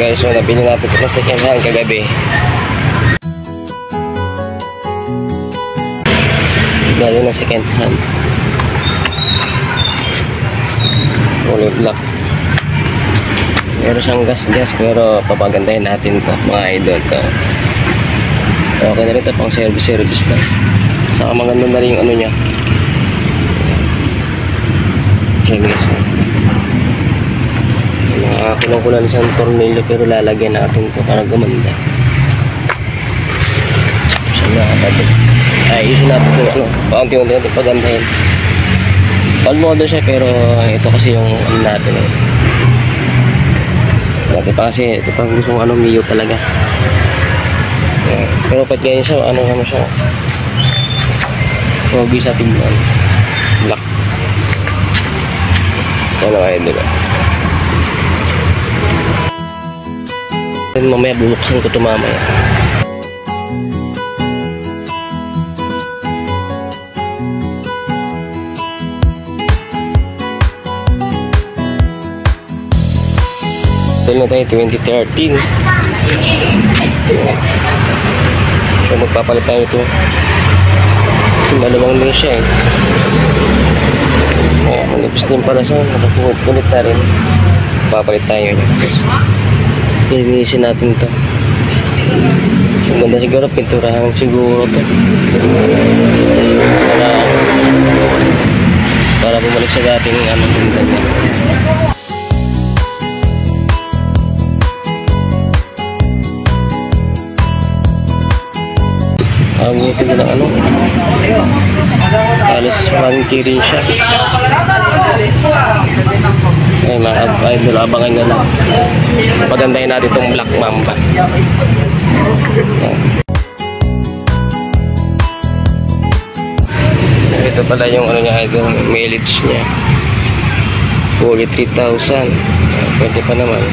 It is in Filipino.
guys, so nabili natin ito sa second hand kagabi. Galing na second hand. Kulay black. Meron siyang gas pero papagandahin natin to mga idol to. Okay na rin ito, pang service na. Saka maganda na rin yung ano niya. Okay guys. Kulang-kulang isang tornilyo pero lalagyan natin to para gumanda. Ayusin natin ito, ano, paunti-unti natin pagandahin. All model siya pero ito kasi yung ano natin eh. Dati pa kasi ito pang gusto ano, Mio talaga. Pero pag ganyan siya, ano naman siya. Pogi sa tingnan. Black. Ano kayo, diba? Mamaya bubuksan ko ito mamaya. Ito na tayo 2013. So magpapalit tayo ito. Kasi malamang din siya eh. Kaya manipis din pala siya. Nakapunit na rin. Papalit tayo niya. Linisin natin ito. So ganda siguro, pinturahan siguro ito. Para bumalik sa dating ano tinta niya. Buti ko ng ano, halos 1K rin siya. Ay mga idol, abangan nyo lang. Pagandahin natin itong Black Mamba. Ito pala yung ano niya idol, mileage niya. Fully 3,000. Pwede pa naman.